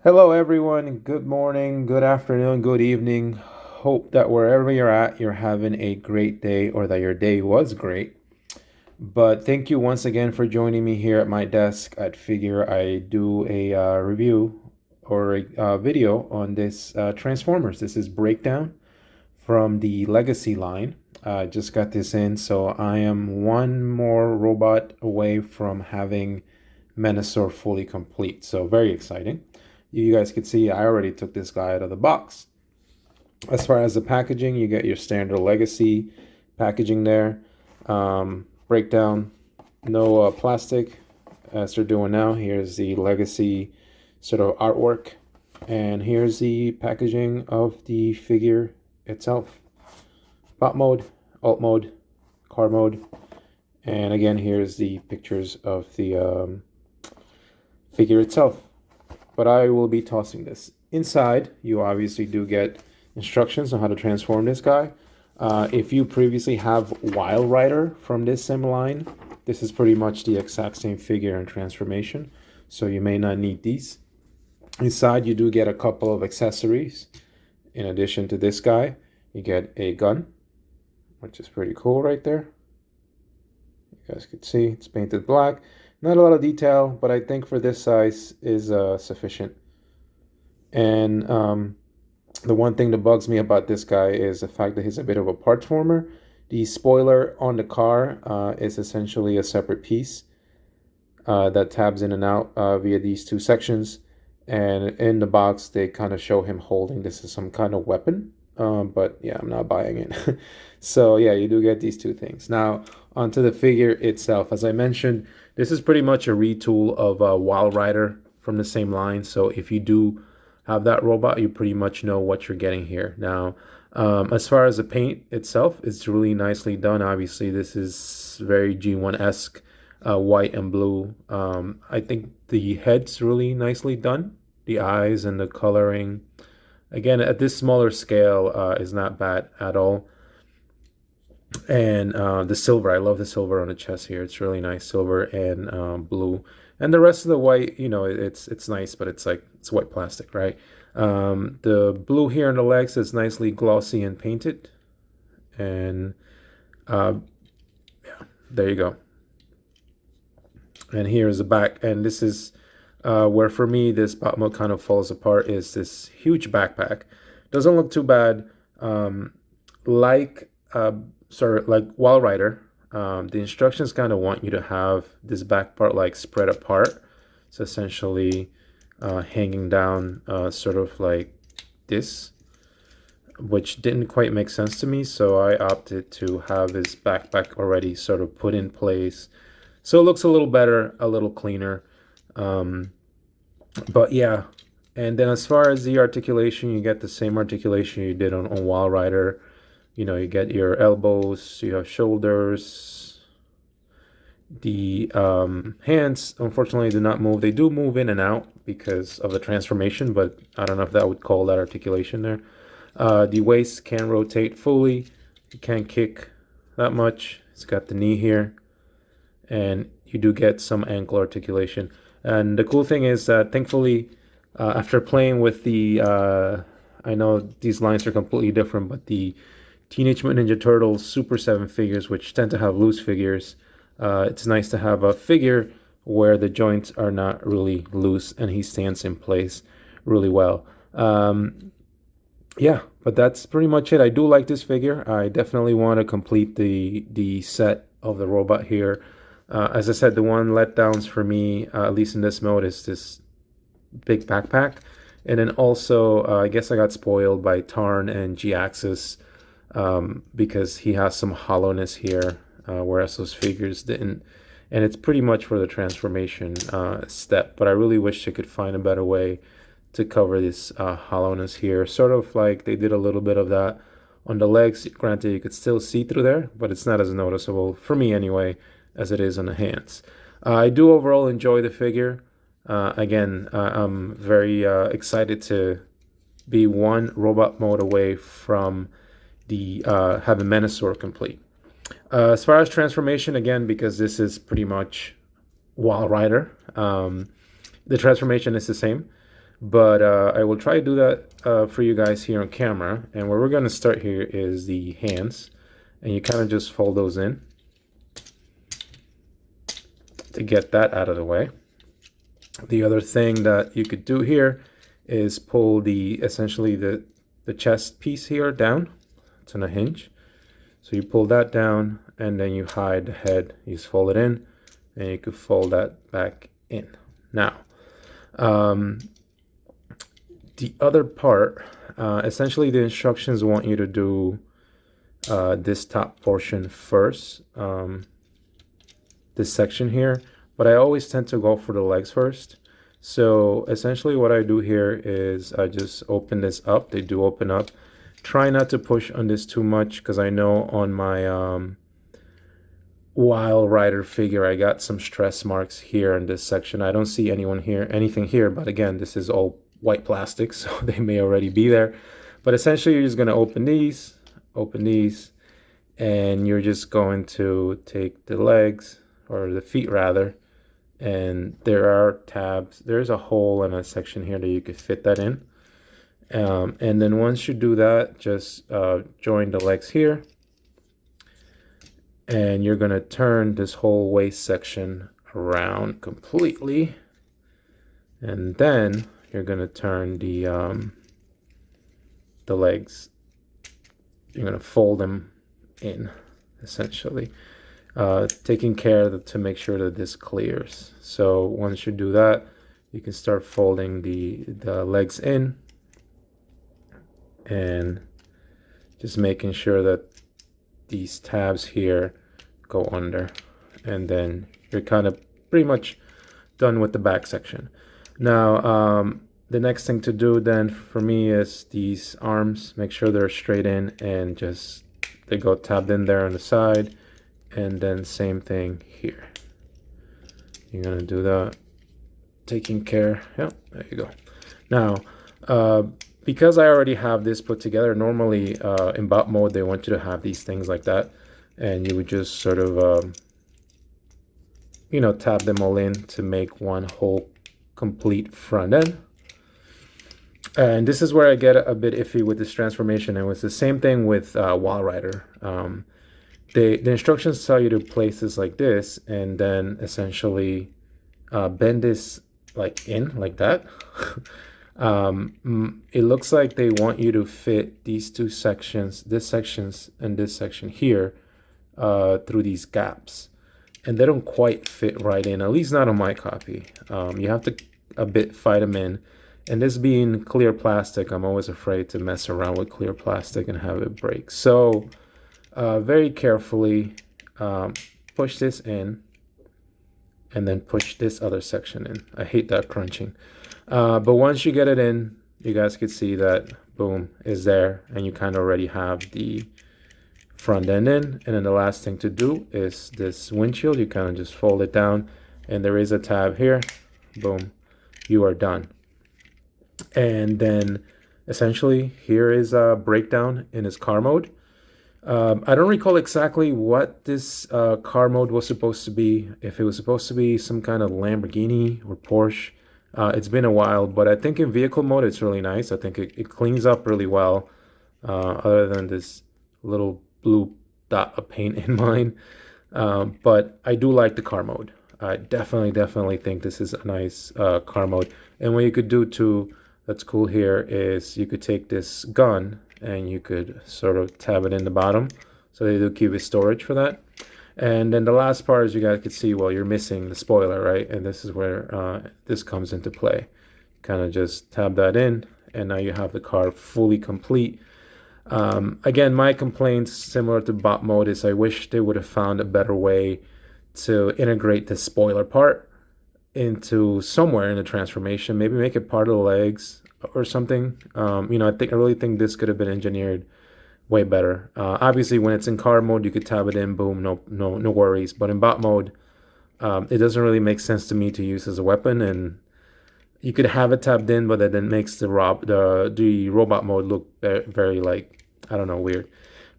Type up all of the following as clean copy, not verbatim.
Hello, everyone. Good morning, good afternoon, good evening. Hope that wherever you're at, you're having a great day or that your day was great. But thank you once again for joining me here at my desk at Figure. I do a review or a video on this Transformers. This is Breakdown from the Legacy line. I just got this in, so I am one more robot away from having Menasor fully complete. So very exciting. You guys can see I already took this guy out of the box. As far as the packaging, you get your standard Legacy packaging there. Breakdown, no plastic as they're doing now. Here's the Legacy sort of artwork. And here's the packaging of the figure itself. Bot mode, alt mode, car mode. And again, here's the pictures of the figure itself. But I will be tossing this. Inside, you obviously do get instructions on how to transform this guy. If you previously have Wild Rider from this sim line, this is pretty much the exact same figure and transformation, so you may not need these. Inside, you do get a couple of accessories. In addition to this guy, you get a gun, which is pretty cool right there. You guys can see it's painted black. Not a lot of detail, but I think for this size is sufficient. And the one thing that bugs me about this guy is the fact that he's a bit of a parts former. The spoiler on the car is essentially a separate piece that tabs in and out via these two sections. And in the box, they kind of show him holding this as some kind of weapon. But yeah, I'm not buying it. So yeah, you do get these two things. Now, onto the figure itself. As I mentioned, this is pretty much a retool of Wild Rider from the same line. So if you do have that robot, you pretty much know what you're getting here. Now, as far as the paint itself, it's really nicely done. Obviously, this is very G1-esque, white and blue. I think the head's really nicely done. The eyes and the coloring. Again, at this smaller scale, is not bad at all. And the silver, I love the silver on the chest here. It's really nice, silver and blue. And the rest of the white, you know, it's nice, but it's like it's white plastic, right? The blue here on the legs is nicely glossy and painted. And yeah, there you go. And here's the back, and this is where for me this bot mode kind of falls apart. Is this huge backpack? Doesn't look too bad. Like like Wild Rider, the instructions kind of want you to have this back part like spread apart. So essentially hanging down sort of like this, which didn't quite make sense to me. So I opted to have this backpack already sort of put in place. So it looks a little better, a little cleaner. But yeah, and then as far as the articulation, you get the same articulation you did on Wild Rider. You know, you get your elbows, you have shoulders. The hands, unfortunately, do not move. They do move in and out because of the transformation, but I don't know if that would call that articulation there. The waist can rotate fully. You can't kick that much. It's got the knee here. And you do get some ankle articulation. And the cool thing is that thankfully, after playing with the, I know these lines are completely different, but the Teenage Mutant Ninja Turtles Super 7 figures, which tend to have loose figures, it's nice to have a figure where the joints are not really loose and he stands in place really well. Yeah, but that's pretty much it. I do like this figure. I definitely want to complete the set of the robot here. As I said, the one letdowns for me, at least in this mode, is this big backpack. And then also, I guess I got spoiled by Tarn and G-Axis because he has some hollowness here, whereas those figures didn't. And it's pretty much for the transformation step. But I really wish I could find a better way to cover this hollowness here. Sort of like they did a little bit of that on the legs. Granted, you could still see through there, but it's not as noticeable, for me anyway, as it is on the hands. I do overall enjoy the figure. Again, I'm very excited to be one robot mode away from the having Menasor complete. As far as transformation, again, because this is pretty much Wild Rider, the transformation is the same. But I will try to do that for you guys here on camera. And where we're going to start here is the hands. And you kind of just fold those in to get that out of the way. The other thing that you could do here is pull essentially the chest piece here down. It's on a hinge. So you pull that down and then you hide the head. You just fold it in and you could fold that back in. Now, the other part, essentially the instructions want you to do this top portion first, this section here, but I always tend to go for the legs first. So essentially what I do here is I just open this up. They do open up. Try not to push on this too much because I know on my Wild Rider figure I got some stress marks here in this section. I don't see anything here, but again, this is all white plastic, so they may already be there. But essentially you're just going to open these, and you're just going to take the legs, or the feet rather, and there are tabs. There's a hole in a section here that you could fit that in. And then once you do that, just join the legs here, and you're going to turn this whole waist section around completely, and then you're going to turn the legs. You're going to fold them in, essentially, taking care to make sure that this clears. So once you do that, you can start folding the legs in, and just making sure that these tabs here go under, and then you're kind of pretty much done with the back section. Now the next thing to do then for me is these arms. Make sure they're straight in and just they go tabbed in there on the side, and then same thing here. You're gonna do that, taking care. Yep, there you go. Now because I already have this put together, normally in bot mode they want you to have these things like that, and you would just sort of tab them all in to make one whole complete front end. And this is where I get a bit iffy with this transformation. And it's the same thing with Wild Rider. The instructions tell you to place this like this, and then essentially bend this like in like that. It looks like they want you to fit these two sections, this sections and this section here, through these gaps, and they don't quite fit right in, at least not on my copy. You have to a bit fight them in, and this being clear plastic, I'm always afraid to mess around with clear plastic and have it break. So very carefully push this in, and then push this other section in. I hate that crunching. But once you get it in, you guys can see that, boom, is there, and you kind of already have the front end in. And then the last thing to do is this windshield. You kind of just fold it down, and there is a tab here. Boom, you are done. And then essentially here is a breakdown in his car mode. I don't recall exactly what this car mode was supposed to be, if it was supposed to be some kind of Lamborghini or Porsche. It's been a while, but I think in vehicle mode it's really nice. I think it cleans up really well, other than this little blue dot of paint in mine. But I do like the car mode. I definitely think this is a nice car mode. And what you could do too, that's cool here, is you could take this gun and you could sort of tab it in the bottom. So they do keep storage for that. And then the last part, as you guys could see, well, you're missing the spoiler, right? And this is where this comes into play. Kind of just tab that in, and now you have the car fully complete. Again, my complaints, similar to bot mode, is I wish they would have found a better way to integrate the spoiler part into somewhere in the transformation. Maybe make it part of the legs or something. I really think this could have been engineered way better. Obviously, when it's in car mode, you could tab it in, boom, no worries. But in bot mode, it doesn't really make sense to me to use as a weapon. And you could have it tabbed in, but that then makes the robot mode look very like, I don't know, weird.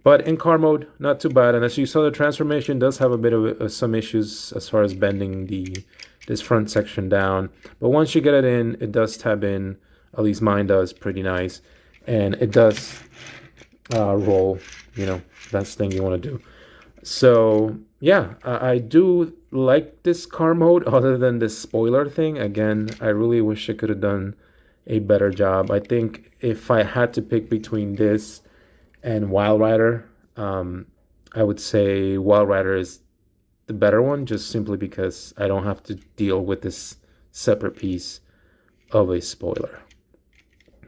But in car mode, not too bad. And as you saw, the transformation does have a bit of some issues as far as bending this front section down. But once you get it in, it does tab in At least mine does pretty nice. And it does roll, that's the thing you want to do. So yeah, I do like this car mode other than this spoiler thing. Again, I really wish I could have done a better job. I think if I had to pick between this and Wild Rider, I would say Wild Rider is the better one, just simply because I don't have to deal with this separate piece of a spoiler.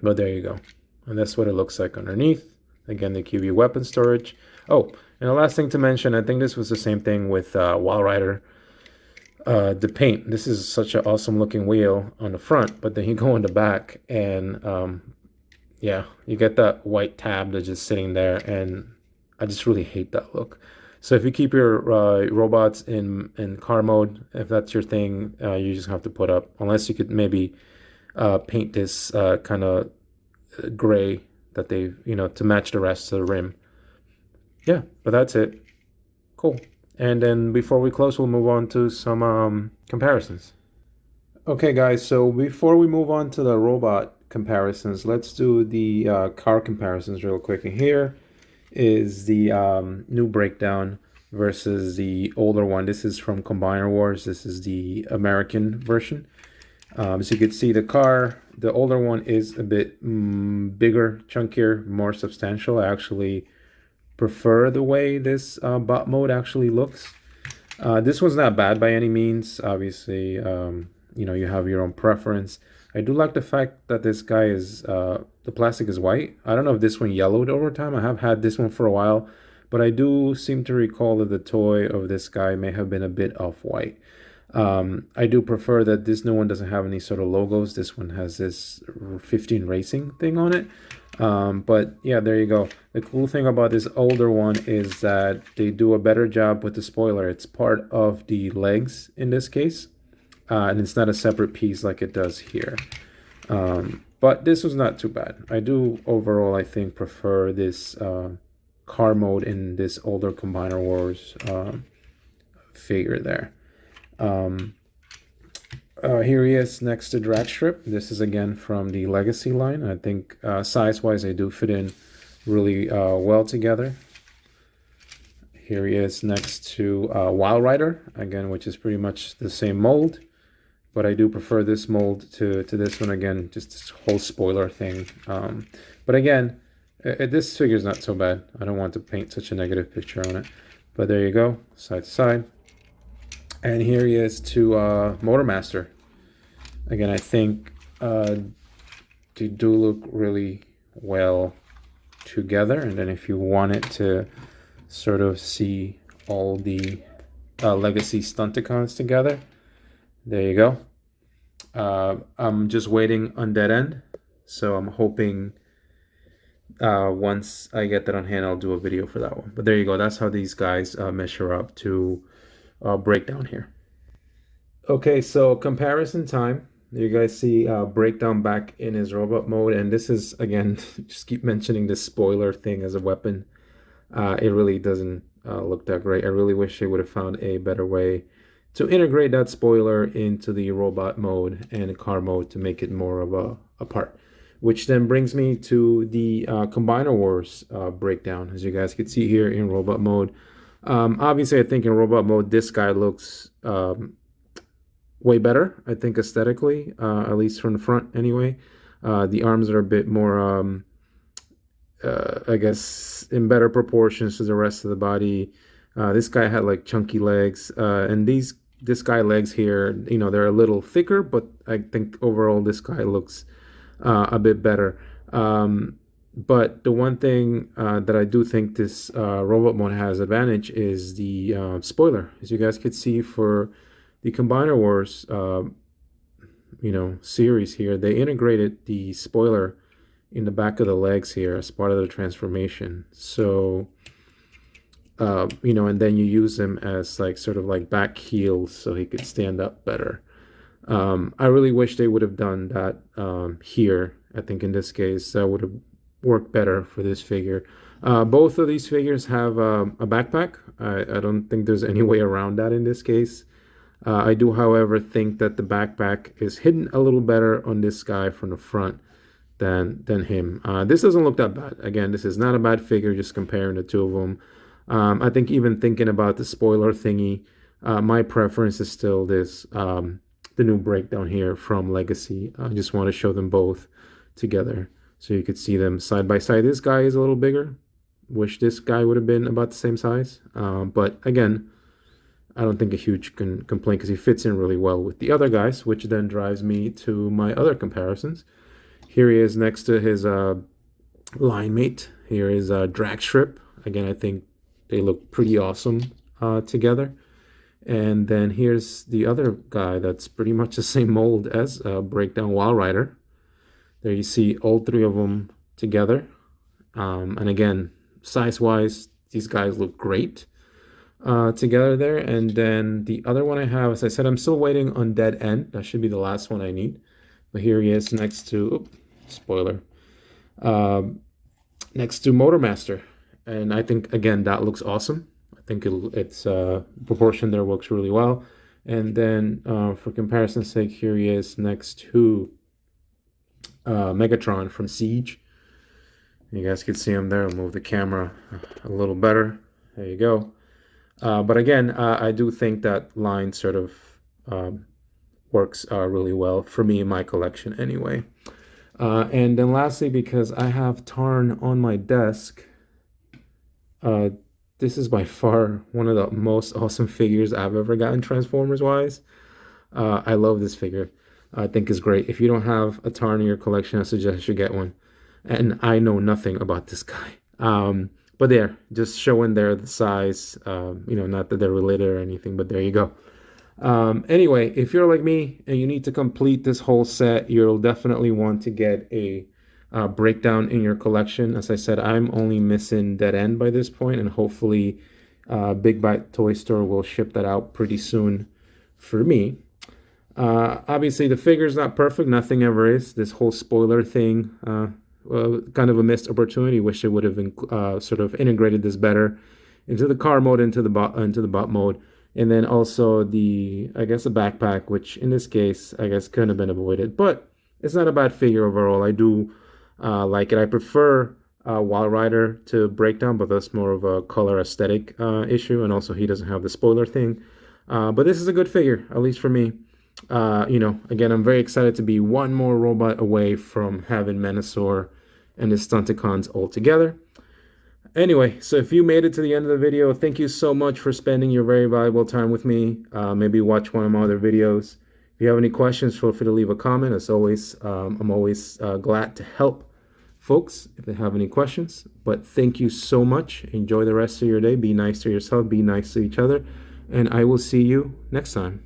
But there you go. And that's what it looks like underneath. Again, they give you weapon storage. Oh, and the last thing to mention, I think this was the same thing with Wild Rider. The paint. This is such an awesome looking wheel on the front, but then you go in the back and yeah, you get that white tab that's just sitting there, and I just really hate that look. So if you keep your robots in car mode, if that's your thing, you just have to put up, unless you could maybe paint this kind of gray that they, to match the rest of the rim. Yeah, but that's it. Cool. And then before we close, we'll move on to some comparisons. Okay, guys, so before we move on to the robot comparisons, let's do the car comparisons real quick. And here is the new breakdown versus the older one. This is from Combiner Wars. This is the American version. So you can see the older one is a bit bigger, chunkier, more substantial. I actually prefer the way this bot mode actually looks. This one's not bad by any means. Obviously, you have your own preference. I do like the fact that this guy is, the plastic is white. I don't know if this one yellowed over time. I have had this one for a while, but I do seem to recall that the toy of this guy may have been a bit off-white. I do prefer that this new one doesn't have any sort of logos. This one has this 15 Racing thing on it. But yeah, there you go. The cool thing about this older one is that they do a better job with the spoiler. It's part of the legs in this case, and it's not a separate piece like it does here. But this was not too bad. I do overall, I think, prefer this car mode in this older Combiner Wars figure there. Here he is next to Dragstrip. This is again from the Legacy line. I think size-wise they do fit in really well together. Here he is next to Wild Rider, again, which is pretty much the same mold. But I do prefer this mold to this one, again, just this whole spoiler thing. But again, this figure is not so bad. I don't want to paint such a negative picture on it. But there you go, side to side. And here he is to Motormaster. Again, I think they do look really well together. And then if you wanted to sort of see all the Legacy Stunticons together, there you go. I'm just waiting on that end. So I'm hoping once I get that on hand, I'll do a video for that one. But there you go. That's how these guys measure up to breakdown here. Okay, so comparison time. You guys see breakdown back in his robot mode, and this is, again, just keep mentioning this spoiler thing as a weapon. It really doesn't look that great. I really wish they would have found a better way to integrate that spoiler into the robot mode and car mode to make it more of a part. Which then brings me to the Combiner Wars breakdown, as you guys can see here in robot mode. Obviously, I think in robot mode, this guy looks way better, I think, aesthetically, at least from the front anyway. The arms are a bit more, I guess, in better proportions to the rest of the body. This guy had like chunky legs, and this guy legs here, they're a little thicker, but I think overall this guy looks a bit better. But the one thing that I do think this robot mode has advantage is the spoiler. As you guys could see for the Combiner Wars, series here, they integrated the spoiler in the back of the legs here as part of the transformation. So, and then you use them as like sort of like back heels so he could stand up better. I really wish they would have done that here. I think in this case that would have worked better for this figure. Both of these figures have a backpack. I don't think there's any way around that in this case. I do, however, think that the backpack is hidden a little better on this guy from the front. than him. This doesn't look that bad. Again, this is not a bad figure. Just comparing the two of them. I think even thinking about the spoiler thingy, my preference is still this the new breakdown here from Legacy. I just want to show them both together so you could see them side by side. This guy is a little bigger. Wish this guy would have been about the same size. But again, I don't think a huge complaint because he fits in really well with the other guys, which then drives me to my other comparisons. Here he is next to his line mate. Here is Drag Strip. Again, I think they look pretty awesome together. And then here's the other guy that's pretty much the same mold as Breakdown Wild Rider. There you see all three of them together. And again, size-wise, these guys look great together there. And then the other one I have, as I said, I'm still waiting on Dead End. That should be the last one I need. But here he is next to, spoiler, next to Motormaster. And I think, again, that looks awesome. I think it's proportion there works really well. And then for comparison's sake, here he is next to Megatron from Siege. You guys can see him there. I'll move the camera a little better. There you go. But again, I do think that line sort of works really well for me in my collection anyway. And then lastly, because I have Tarn on my desk, this is by far one of the most awesome figures I've ever gotten Transformers-wise. I love this figure. I think it's great. If you don't have a Tarn in your collection, I suggest you get one. And I know nothing about this guy. But there, just showing there the size, not that they're related or anything, but there you go. Anyway, if you're like me and you need to complete this whole set, you'll definitely want to get a breakdown in your collection. As I said, I'm only missing Dead End by this point, and hopefully Big Bite Toy Store will ship that out pretty soon for me. Obviously, the figure's not perfect. Nothing ever is. This whole spoiler thing, kind of a missed opportunity. Wish it would have sort of integrated this better into the car mode, into the bot mode, and then also the backpack, which in this case I guess couldn't have been avoided. But it's not a bad figure overall. I do like it. I prefer Wild Rider to Breakdown, but that's more of a color aesthetic issue, and also he doesn't have the spoiler thing. But this is a good figure, at least for me. Again, I'm very excited to be one more robot away from having Menasor and the Stunticons all together. Anyway, so if you made it to the end of the video, thank you so much for spending your very valuable time with me. Maybe watch one of my other videos. If you have any questions, feel free to leave a comment. As always, I'm always glad to help folks if they have any questions. But thank you so much. Enjoy the rest of your day. Be nice to yourself. Be nice to each other. And I will see you next time.